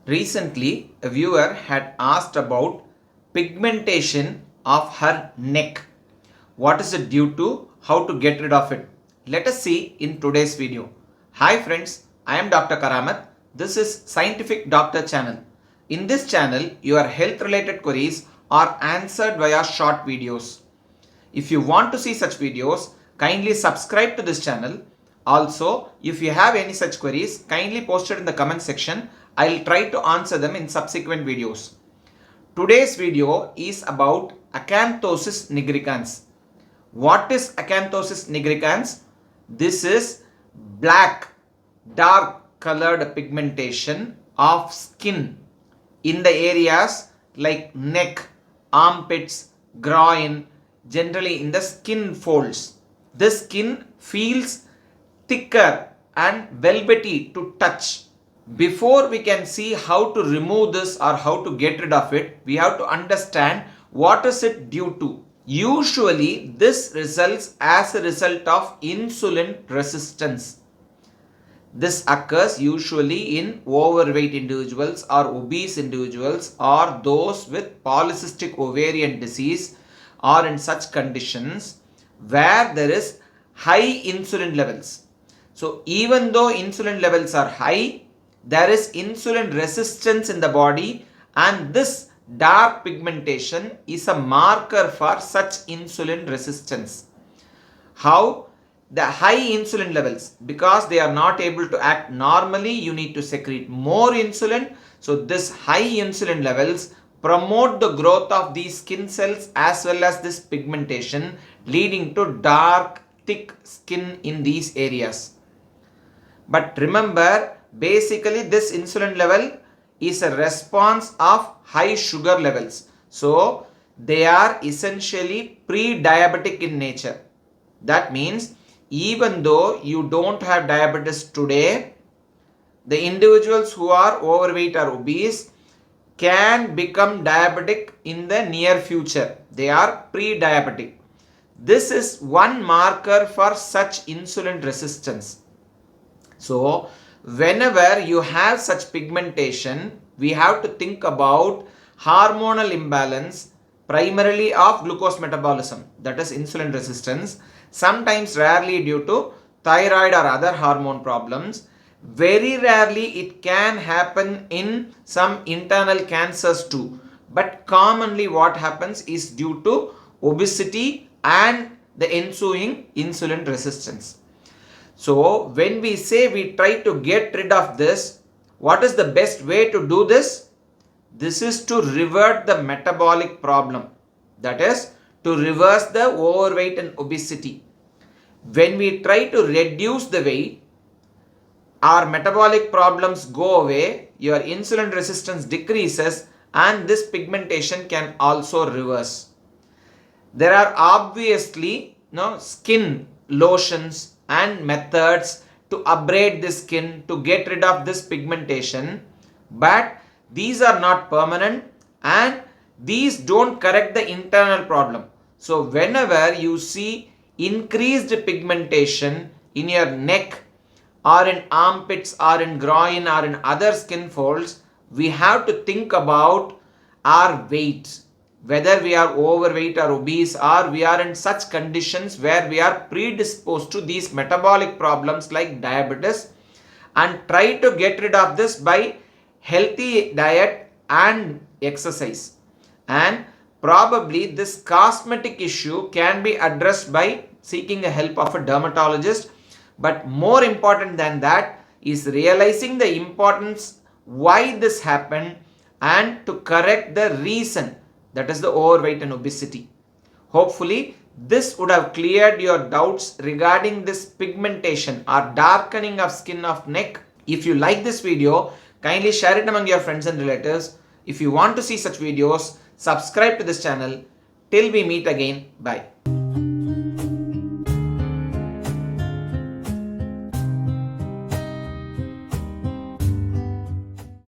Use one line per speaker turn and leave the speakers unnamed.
Recently, a viewer had asked about pigmentation of her neck. What is it due to? How to get rid of it? Let us see in today's video. Hi friends, I am Dr. Karamat. This is Scientific Doctor channel. In this channel, your health related queries are answered via short videos. If you want to see such videos, kindly subscribe to this channel. Also, if you have any such queries, kindly post it in the comment section. I'll try to answer them in subsequent videos. Today's video is about Acanthosis nigricans. What is Acanthosis nigricans? This is black, dark colored pigmentation of skin in the areas like neck, armpits, groin, generally in the skin folds. The skin feels thicker and velvety to touch. Before we can see how to remove this or how to get rid of it, we have to understand what is it due to. Usually this results as a result of insulin resistance. This occurs usually in overweight individuals or obese individuals or those with polycystic ovarian disease or in such conditions where there is high insulin levels. So even though insulin levels are high, there is insulin resistance in the body, and this dark pigmentation is a marker for such insulin resistance. How? The high insulin levels, because they are not able to act normally, you need to secrete more insulin. So this high insulin levels promote the growth of these skin cells as well as this pigmentation, leading to dark, thick skin in these areas. But remember, basically this insulin level is a response of high sugar levels. So they are essentially pre-diabetic in nature. That means even though you don't have diabetes today, the individuals who are overweight or obese can become diabetic in the near future. They are pre-diabetic. This is one marker for such insulin resistance. So whenever you have such pigmentation, we have to think about hormonal imbalance, primarily of glucose metabolism, that is insulin resistance, sometimes rarely due to thyroid or other hormone problems. Very rarely it can happen in some internal cancers too, but commonly what happens is due to obesity and the ensuing insulin resistance. So when we say we try to get rid of this, what is the best way to do this? This is to revert the metabolic problem, that is to reverse the overweight and obesity. When we try to reduce the weight, our metabolic problems go away, your insulin resistance decreases, and this pigmentation can also reverse. There are obviously skin lotions and methods to abrade the skin to get rid of this pigmentation, but these are not permanent and these don't correct the internal problem. So whenever you see increased pigmentation in your neck or in armpits or in groin or in other skin folds, we have to think about our weight, whether we are overweight or obese, or we are in such conditions where we are predisposed to these metabolic problems like diabetes, and try to get rid of this by healthy diet and exercise. And probably this cosmetic issue can be addressed by seeking the help of a dermatologist. But more important than that is realizing the importance why this happened and to correct the reason, that is the overweight and obesity. Hopefully this would have cleared your doubts regarding this pigmentation or darkening of skin of neck. If you like this video, kindly share it among your friends and relatives. If you want to see such videos, subscribe to this channel. Till we meet again, bye.